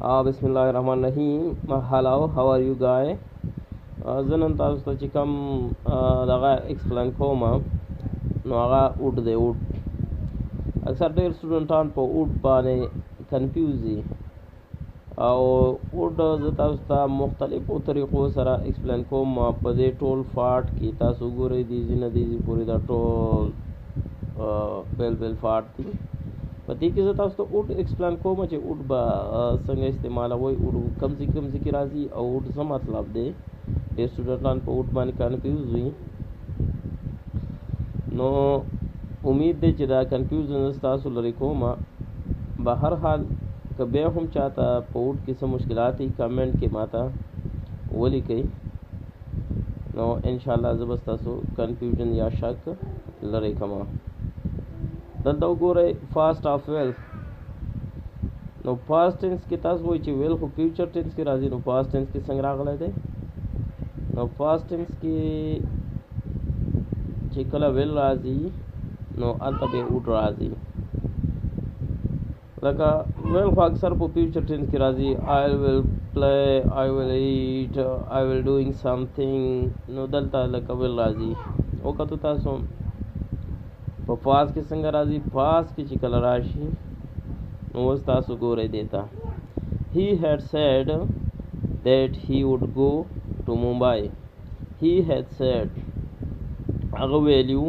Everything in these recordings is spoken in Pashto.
बिस्मिल्लाहिर्रहमानिर्रहीम। Hello, how are you guy? زه نن تاسو ته چې کوم دغه ایکسپلین کوم نو هغه اوډ دی. اوډ اکثر ډېر سټوډنټان په اوډ باندې کنفیوز دي او اوډ زه تاسو ته مختلفو طریقو سره ایکسپلین کوم. په دې ټول فارټ کې تاسو ګورئ د ځینې د پورې دا ټول بیل بیل فارټ دي. په دې کې زه تاسو ته اوډ ایکسپلین کوم چې اوډ به څنګه استعمالوئ، اوډ کمزې کې راځي او اوډ څه مطلب دی. ډېر سټوډنټان په اوډ باندې کنفیوز وي، نو امید دی چې دا کنفیوژن ستاسو لرې کوم. به هر حال که بیا هم چاته په اوډ کې څه مشکلات وي کمنټ کې ماته ولیکئ، نو انشاءالله زه به ستاسو کنفیوژن یا شک لرې کوم. دلته وګورئ فاسټ آف ویل. نو پاسټ ټینس کې تاسو وایئ چې ویل خو فیوچر ټینس کې راځي، نو پاسټ ټینس کې څنګه راغلی دی؟ نو پاسټ ټینس کې چې کله ویل راځي نو هلته بیا اوډ راځي. لکه ویل خو اکثر په فیوچر ټینس کې راځي. آی ویل پلی، آی ویل ایټ، آی ویل ډوینګ سمثینګ. نو دلته لکه ویل راځي. وکتو تاسو په پاس کې څنګه راځي. پاس کې چې کله راشي نو اوس تاسو ګورئ دیتا he had said that he would go to Mumbai. He had said هغه ویلیو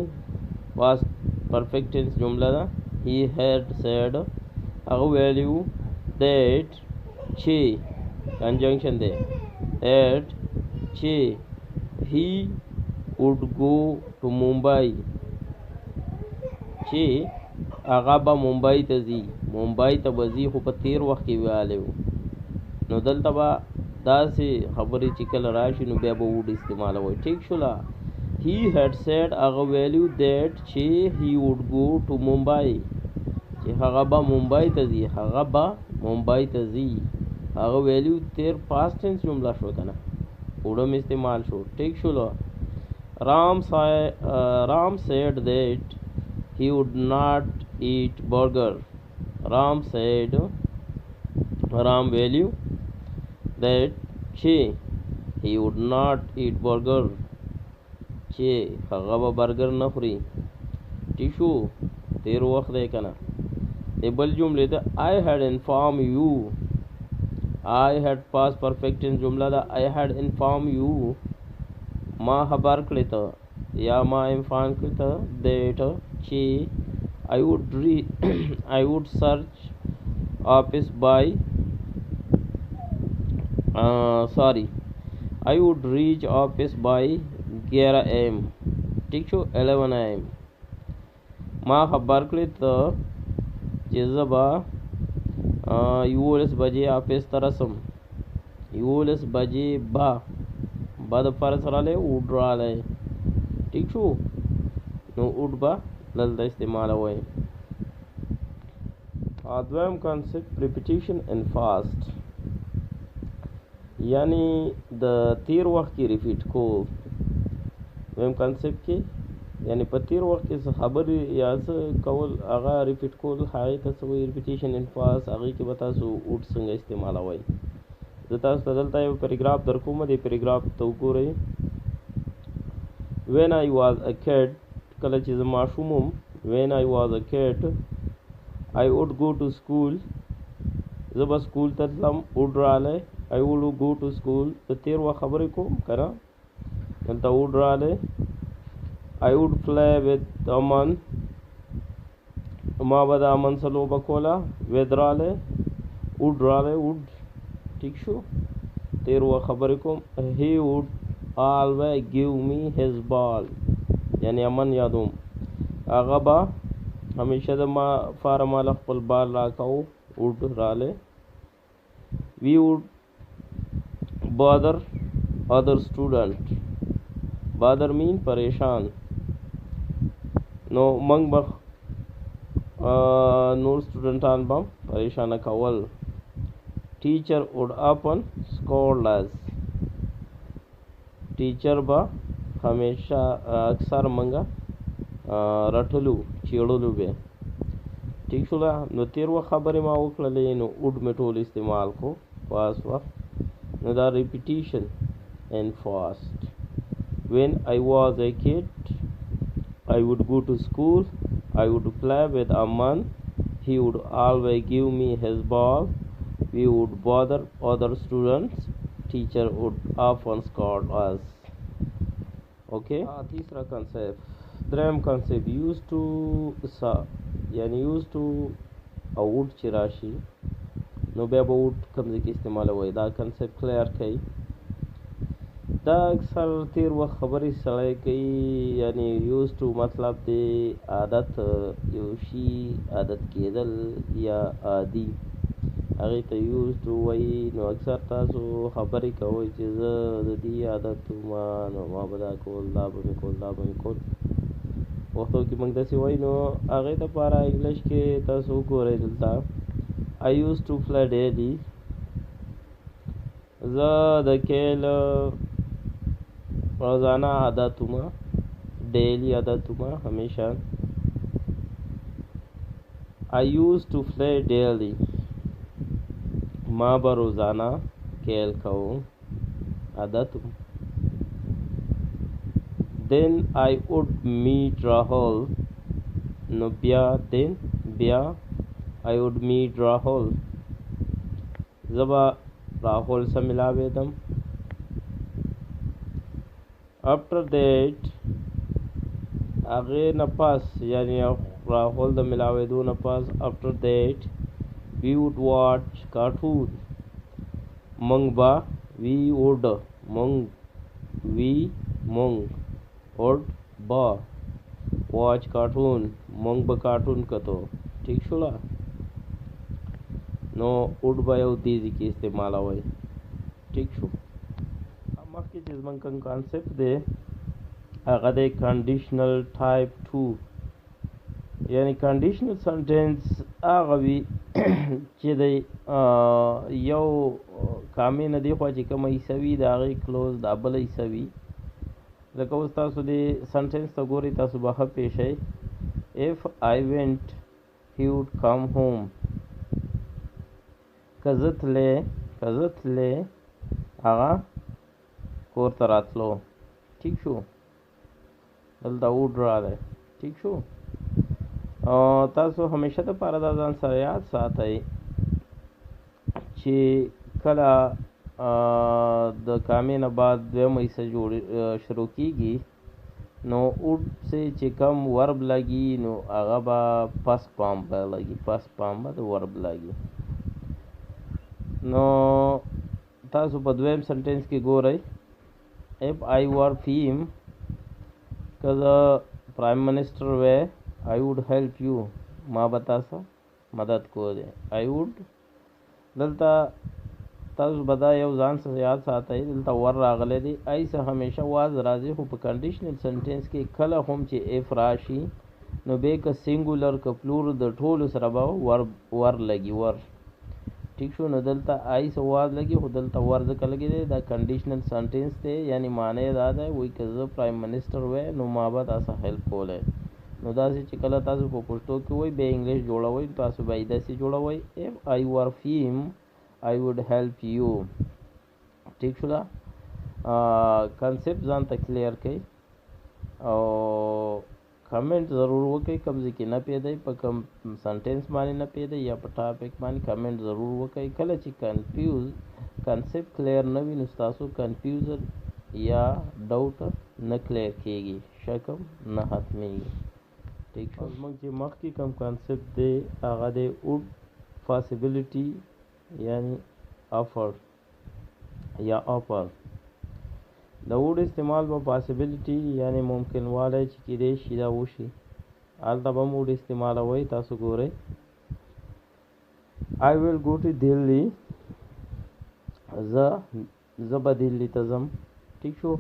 past perfect tense جمله ده. he had said هغه ویلیو that چې conjunction ده that چې he would go to Mumbai چې هغه به ممبئی ته ځي. ممبئی ته به ځي خو په تیر وخت کې ویلی و. نو دلته به داسې خبرې چې کله راشي نو بیا به وډ استعمالوئ. ټیک شوله. he had said هغه ویلیو that چې he would go to Mumbai چې هغه به ممبئی ته ځي. هغه به ممبئی ته ځي. هغه ویلیو تیر پاسټ ټینس جمله شو که نه، وډم استعمال شو. ټیک شوله. رام said that he would not eat burger. Ram said Ram value that che he would not eat burger che هغه به برګر نه خوري. ټیشو تیر وخت دی که نه. د بل جملې ده I had informed you. I had past perfect tense جمله ده. I had informed you ما خبر کړی ته یا ما انفارم کړی ته that چې I would search office by I would reach office by 11 am. ٹھیک شو 11 am. ما خبر کړی ته چې زه به 11 بجې آفس ته رسم. 11 بجې به د فرض رالی اوډ رالی. ٹھیک شو. نو اوډ به دلته استعمالوئ. دویم کانسیپټ ریپیټیشن ان فاسټ، یعنی د تیر وخت کې ریپیټ کول. دویم کانسیپټ کې یعنی په تیر وخت کې څه خبرې یا څه کول هغه ریپیټ کول، هغې ته څه وایي ریپیټیشن ان فاسټ. هغې کې به تاسو اوډ څنګه استعمالوئ. زه تاسو ته دلته یو پیراګراف در کوم. دې پیراګراف ته وګورئ. when I was a kid کله چې زه ماشوم وم. when I was a kid I would go to school. زه به سکول ته تلم. اوډ رالی. I would go to school. د تیر وخت خبرې کوم که نه. دلته اوډ رالی. I would play with Aman. ما به د امن سره لوبه کوله. with رالی. اوډ رالی. اوډ. ټیک شو. تیر وخت خبرې کوم. he would always give me his ball. یعنی امن یادوم. هغه به همیشه د ما فاره ماله خپل بال راکاو. اوډ رالی. we would bother other student. bother mean پریشان. نو موږ به نور سټوډنټان به پریشانه کول. teacher would often scold us. ټیچر به همیشه اکثر منګه رټلو چیړلو به. ٹھیک شو نو تیر وخت خبرې ما وکړلې نو اوډ مې ټول استعمال کو پاس وخت نو دا repetition and fast. When I was a kid, I would go to school. I would play with Amman. He would always give me his ball. We would bother other students. Teacher would often scold us. Okay. तीसरा concept. دریم concept used to यानी used to would چې راشي نو بیا به would کوم ځای کې استعمالوي دا concept clear کوي. دا اکثر تیر وخت خبرې سړی کوي یعنی یوز ټو مطلب دی عادت یو شي عادت کېدل یا عادي هغې ته یوز ټو وایي نو اکثر تاسو خبرې کوئ چې زه د دې عادت ومه نو ما به دا کول دا به مې کول دا به مې کول پښتو کې موږ داسې وایو نو هغې دپاره انګلیش کې تاسو وګورئ دلته I used to play daily زه د کیل روزانہ عادت ہوں ڈیلی عادت ہوں ہمیشہ I used to play daily ماں با روزانہ کھیل کھاؤ عادت ہوں then I would meet Rahul no bia I would meet Rahul زبا راہول سے ملاوے دم after that هغې نه پس یعنی راهول د ملاوېدو نه پس after that we would watch cartoon موږ به we would would به watch cartoon موږ به کارټون کتو ٹھیک شولا نو would به یو تیزی کې استعمالوئ ٹھیک شو مخکې چې زموږ کوم کانسپټ دی هغه دی کنډیشنل ټایپ 2 یعنی کنډیشنل سنټینس هغه وي چې دی یو کامې نه دی خوا چې کومه حصه وي د هغې کلوز دا بله حصه وي لکه اوس تاسو دې سنټینس ته ګورئ تاسو به ښه پېښ شئ if I went he would come home که زه تللی هغه کور ته راتلو ٹھیک شو دلته وډ راغی ٹھیک شو تاسو همیشه دپاره دا ځان سره یاد ساتئ چې کله د کامې نه بعد دویمه حصه شروع کیږي نو وډ سے چې کم ورب لګي نو هغه به پس پام به لګي پس پام به د ورب لګي نو تاسو په دویم سنټینس کې ګورئ if I were PM که زه پرایم منسټر وی I would help you ما به تاسو مدد کوی I would دلته تاسو به دا یو ځان سره یاد ساتئ دلته ور راغلی دی ای څه همیشه واز راځي خو په کنډیشنل سنټینس کې کله هم چې اف راشي نو بیا که سینګولر که پلور د ټولو سره به ور لګي ور ٹھیک شو نو دلته آئی سے واز لگی خو دلته ور ځکه لګی دی دا کنډیشنل سنټینس دی یعنی معنی دا دی وایي که زه پرایم منسټر وی نو ما به تاسو هیلپ کولی نو داسې چې کله تاسو په پښتو کې وایي بیا انګلیش جوړوئ تاسو به یې داسې جوړوئ if I were PM I would help you ٹھیک شو دا کنسپټ ځان ته کلیر کړئ او کمنټ ضرور وکړئ کوم ځای کې نه پیدای په کوم سنټینس باندې نه پیدای یا په ټاپک باندې کمنټ ضرور وکړئ کله چې کنسپټ کلیر نه وي نو ستاسو کنفیوزن یا ډاوټ نه کلیر کیږي شک نه ختمیږي ٹھیک شو موږ چې مخکې کوم کنسپټ دی هغه دی وډ پاسبلیټي یعنی آفر یا آفر د وډ استعمال په پاسبلیټي یعنی ممکن والی چې کېدی شي دا وشي هلته به وډ استعمالوئ تاسو ګورئ I will go to Delhi زه به دلی ته ځم ٹھیک شو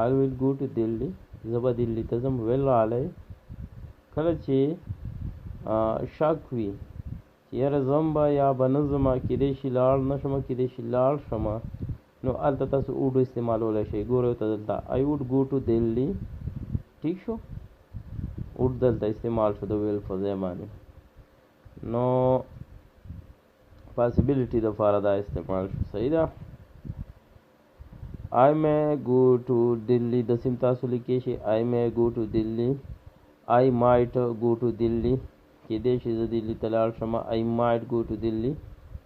I will go to Delhi زه به دلی ته ځم ویل راغلی کله چې شک وي چې یاره ځم به یا به نه ځمه کېدی شي لاړ نه شمه کېدی شي لاړ شمه نو هلته تاسو وډ استعمالولی شئ ګورئ ته دلته I would go to Delhi ٹھیک شو وډ دلته استعمال شو د ویل په ځای باندې نو possibility د فاره دا استعمال شو. صحیح ده. I may go to Delhi د سیم تاسو لیکي شي I may go to Delhi. I might go to Delhi کې دې شي زه دلی ته لاړ شم. I might go to Delhi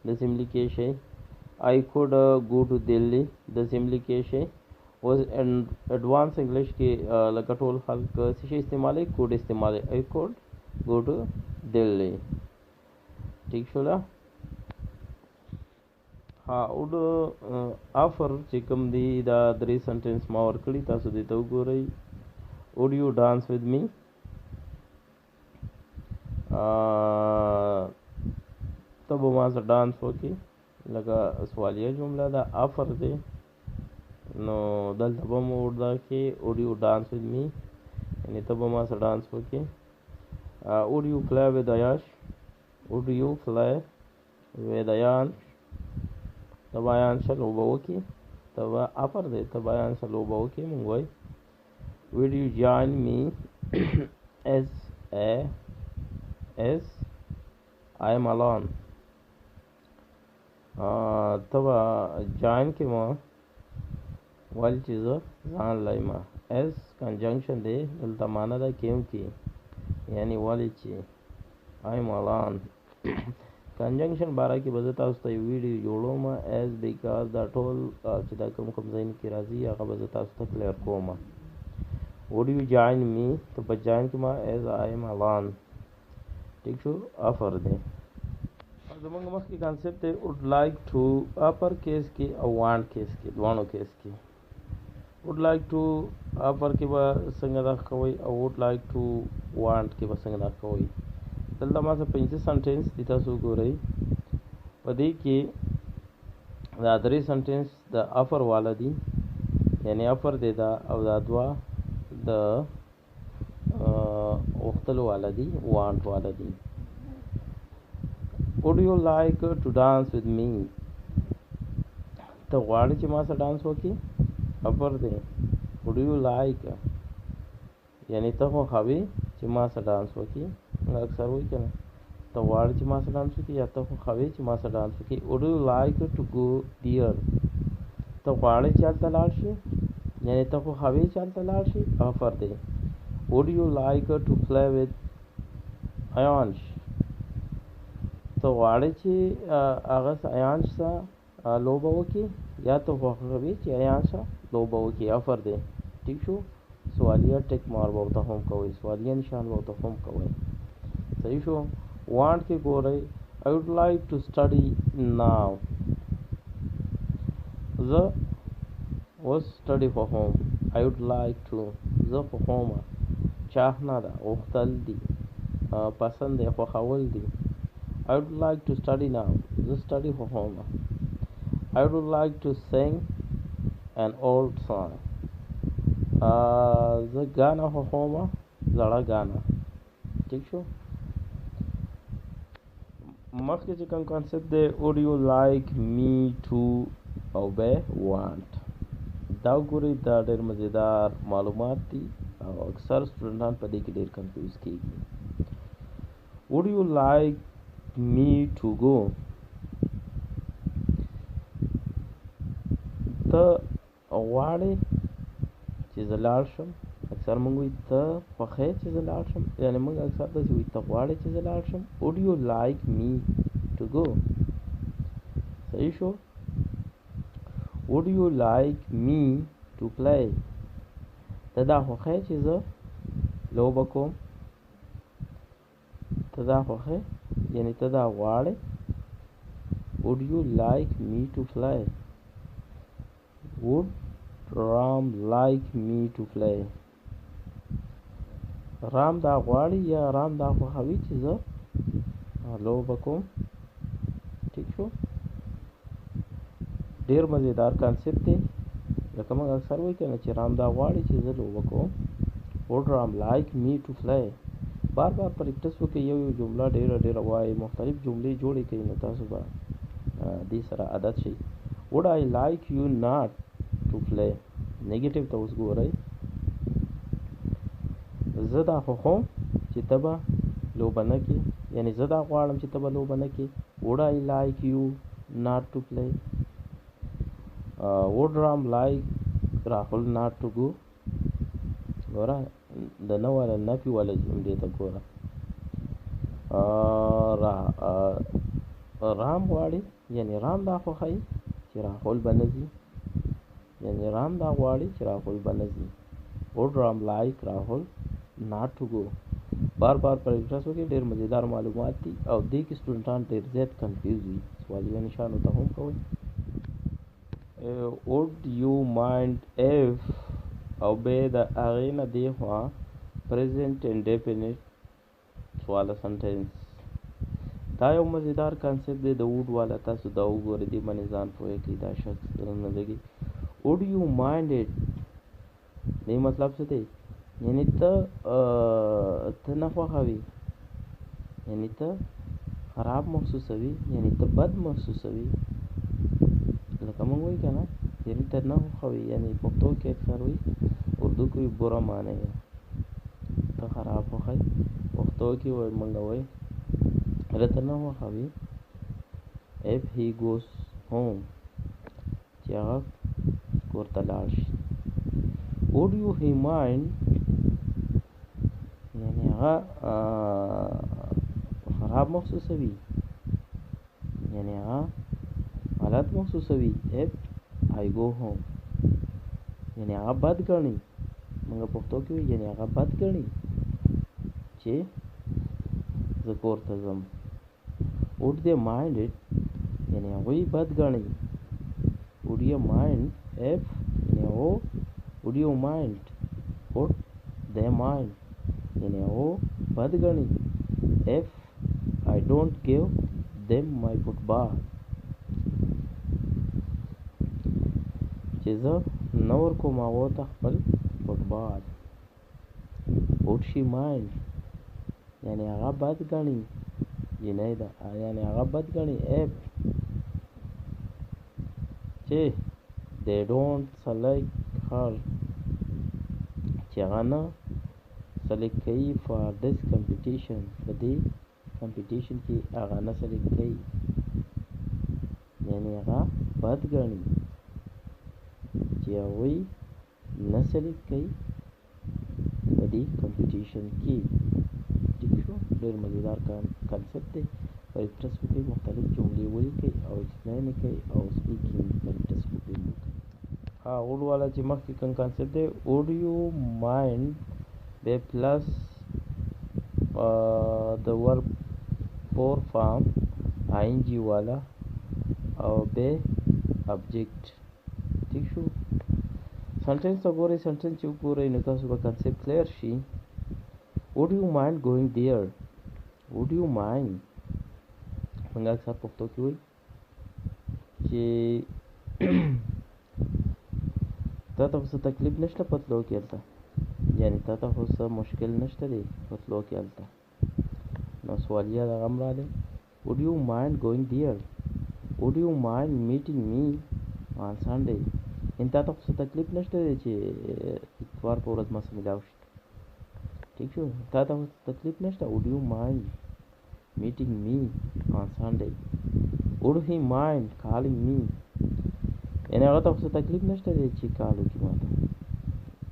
د سیم لیکي شي. I could go to Delhi د سیم لیکي شي. اوس ایڈوانس انګلیش کې لکه ټول خلک څه شي استعمالوي کوډ استعمالوي. I could go to Delhi. ٹھیک شو لا. ها وډ افر چې کوم دی دا درې سنټنس ما ورکړي تاسو دې ته وګورئ. would you dance with me ته به ما سره ډانس وکړي لکه سوالیه جمله ده افر دی نو دلته به مو وردا کې would you dance with me یعنی ته به ما سره ډانس وکړي. would you play with Ayash would you play with Ayash ته به Ayash سره لوبه وکړي ته به افر دی ته به Ayash سره لوبه وکړي مونږ وایي would you join me as I am alone ته به join کې ما ولې چې زه ځان لایم as conjunction دی دلته معنا ده کیم کې یعنی ولې چې I am alone کنجنکشن باره کې به زه تاسو ته یو ویډیو جوړوم as because دا ټول چې دا کوم ځایونه کې راځي هغه به زه تاسو ته کلیر کوم. would you join me ته به join کې ما as I am alone ٹھیک شو افر دی. زمونږ مخکې کانسیپټ دی would like to اپر کیس کې او want کیس کې دوانو کیس کې. would like to اپر کې به څنګه دا کوئ او would like to want کې به څنګه دا کوئ. دلته ما سره 5 سنټنس دي تاسو وګورئ په دې کې دا درې سنټنس د افر والا دي یعنی افر دی دا او دا دوا د وختلو والا دي want والا دي. would you like to dance with me ته غواړې چې ما سره ډانس وکړي افر دی. would you like یعنی ته خو خوې چې ما سره ډانس وکړي اکثر وایي که نه ته غواړې چې ما سره ډانس وکړي یا ته خو خوې چې ما سره ډانس وکړي. would you like to go there ته غواړې چې هلته لاړ شي یعنی ته خو خوې چې هلته لاړ شي افر دی. would you like to play with Ayash ته غواړې چې هغه Ayash سره لوبه وکړي یا ته خوښوې چې Ayash سره لوبه وکړي افر دی. ٹھیک شو. سوالیه ټیک مار به ورته هم کوئ سوالیه نشان به ورته هم کوئ. صحیح شو. want کې ګورئ I would like to study now زه اوس study خوښوم. I would like to زه خوښوم چاهنه ده غوښتل دي پسند دی خوښول دي. I would like to study now زه study خوښوم. I would like to sing an old song زه ګانا خوښوم زړه ګانا. ٹھیک شو. مخکې چې کوم کانسیپټ دی would you like me to obey want دا وګورئ دا ډېر مزیدار معلومات دي او اکثر سټوډنټان په دې کې ډېر کنفیوز کېږي. would you like me to go ته غواړې چې زه لاړ شم اکثر موږ وایي ته خوښې چې زه لاړ شم یعنی موږ اکثر داسې وایي ته غواړې چې زه لاړ شم. would you like me to go صحیح شو. would you like me to play ته دا خوښې چې زه لوبه کوم ته دا خوښې یعنی ته دا غواړې. would you like me to play would Ram like me to play رام دا غواړي یا رام دا خوښوي چې زه لوبه کوم. ٹھیک شو. ډېر مزیدار کانسیپټ دی لکه موږ اکثر وایي که نه چې رام دا غواړي چې زه لوبه کوم. would Ram like me to play بار بار پریکټس وکړئ یو جمله ډېره وایي مختلف جملې جوړې کړئ نو تاسو به دې سره عادت شئ. would I like you not to play نیگیټیو ته اوس ګورئ زه دا خوښوم چې ته به لوبه نه کړې یعنی زه دا غواړم چې ته به لوبه نه کې. would I like you not to play, would Ram like Rahul not to go. ګوره د نه والا نفي والا جملې ته ګوره. رام غواړي یعنی رام دا خوښوي چې راهول به نه ځي، یعنی رام دا غواړي چې راهول به نه ځي. would Ram like Rahul not to go. بار بار پریکټس وکړئ، ډېر مزیدار معلومات دي او دې کې سټوډنټان ډېر زیات کنفیوز وي. سوالیه نشانو ته هم کوئ. would you mind if او به د هغې نه دې خوا present indefinite سواله سنټنس. دا یو مزیدار کانسپټ دی د ووډ والا. تاسو دا وګورئ، دې باندې ځان پوهه کړئ، دا شخص نه لګي. would you mind it دې مطلب څه دی؟ یعنی ته نه خوښوي، یعنی ته خراب محسوسوي، یعنی ته بد محسوسوي. لکه موږ وایو که نه، یعنی ته نه خوښوي، یعنی پښتو کې اکثر وایي، اردو کې برا معنی ہے، ته خراب خوښوي. پښتو کې وایي موږ وایي ته نه خوښوي. if he goes home چې هغه کور ته لاړ شي. would you he mind یعنی هغه خراب محسوسوي، یعنی هغه غلط محسوسوي. if I go home یعنی هغه بد ګڼي. موږ پښتو کې وایي یعنی هغه بد ګڼي چې زه کور ته ځم. would they mind it یعنی هغوی بد ګڼي. would you mind if یعنی هغو would you mind would they mind یعنی هغو بد ګڼي. if I don't give them my football چې زه نه ورکوم هغو ته خپل فوټبال. would she mind یعنی هغه بد ګڼي، جنۍ ده، یعنی هغه بد ګڼي. if چې they don't select her چې هغه نه select کوي for this competition په دې competition کې هغه نه select کوي، یعنی هغه بد ګڼي چې هغوی نه select کوي په دې competition کې. ٹھیک شو؟ ډېر مزیدار کانسپټ دی. پریکټس وکړئ، مختلف جملې ولیکئ او ایکسپلین یې کړئ او سپیکینګ پریکټس وکړئ. would والا چې مخکې کوم کانسپټ دی، would you mind به پلس د ورب فور فارم ING والا او به ابجیکټ. ٹھیک شو؟ سنټنس وګورئ، سنټنس چې وګورئ نو تاسو به کانسپټ کلیر شي. would you mind going there would you mind موږ اکثر پښتو کې وایي چې تا ته څه تکلیف نشته په تلو کې هلته، یعنی تا ته خو څه مشکل نشته دی په تلو کې هلته. نو سوالیه دغه هم راغلی. would you mind going there would you mind meeting me on Sunday ان تا ته خو څه تکلیف نشته دی چې اتوار په ورځ ما سره ملاو شي. ٹھیک شو؟ تا ته تکلیف نشته. would you mind meeting me on Sunday would he mind calling me یعنی هغه ته څه تکلیف نشته دی چې کال وکړي ما ته.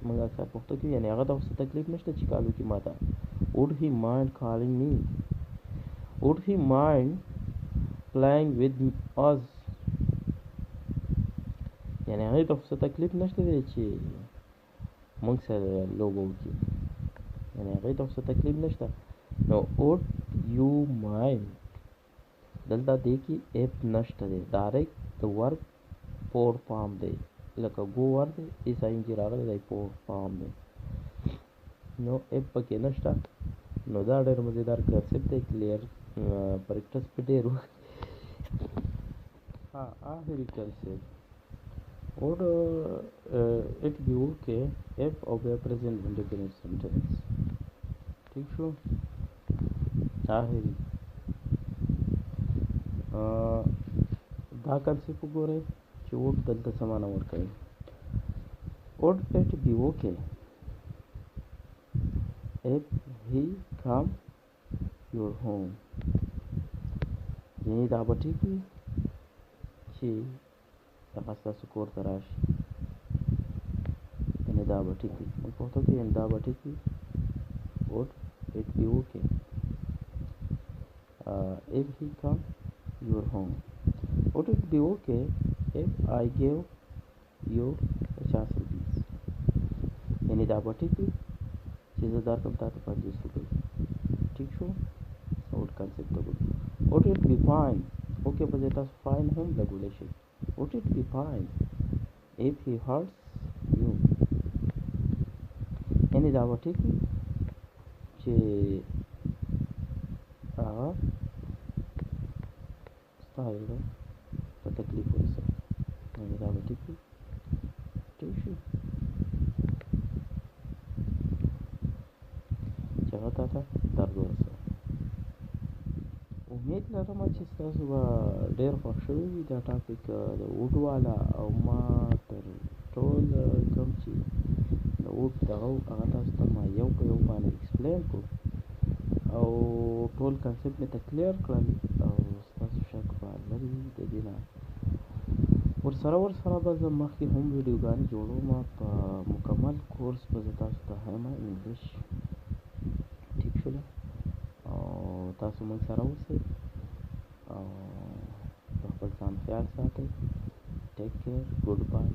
موږ اکثر پښتو کې یعنی هغه ته څه تکلیف نشته چې کال وکړي ما ته. would he mind calling me would he mind playing with us یعنی هغه ته څه تکلیف نشته دی چې موږ سره لوبه وکړي، یعنی هغه ته څه تکلیف نشته. نو would you mind دلته دی کې اف نشته دی، ډایرکټ د ورب فور فارم دی، لکه گو ورب دی ایس ING راغلی دی فور فارم دی، نو اف پکې نشته. نو دا ډېر مزیدار کانسپټ دی. کلیر پریکټس په ډېر وخت. آخري کانسپټ would it be okay if او بیا present indefinite sentence. ٹھیک شو؟ آخري دا کانسپټ وګورئ چې would دلته څه معنی ورکوي. would it be okay if he come your home. یعنې دا به ټیک وي چې هغه ستاسو کور ته راشي. یعنې دا به ټیک وي په پښتو کې، یعنې دا به ټیک وي. would it be okay if he come your home? would it be okay if I gave you 50 rupees? یعنې دا به ټیک وي چې زه درکړم تا ته 50 روپۍ. ټیک شو؟ would concept ته ګورو. would it be fine, اوکې په ځای تاسو fine هم لګولی شئ. would it be fine if he hurts you? یعنې دا به ټیک وي چې هغه ستا زړه په تکلیف ورسوي. یعنې دا به ټیک وي. ټیک شو چې هغه تا ته درد ورسوي. امید لرم چې ستاسو به ډېر خوښ شوی وي دا ټاپک د وډ والا، او ما تر ټوله کوم چې د وډ دغه هغه تاسو ته ما یو په یو باندې ایکسپلین کړو او ټول کنسپټ مې ته کلیر کړل، او ستاسو شک به لري د دې نه. ورسره به زه مخکې هم ویډیوګانې جوړوم په مکمل کورس به زه تاسو ته ښیم انګلیش. ټیک شوله؟ او تاسو موږ سره اوسئ او د خپل ځان خیال ساتئ. ټیک کیر. ګډ بای.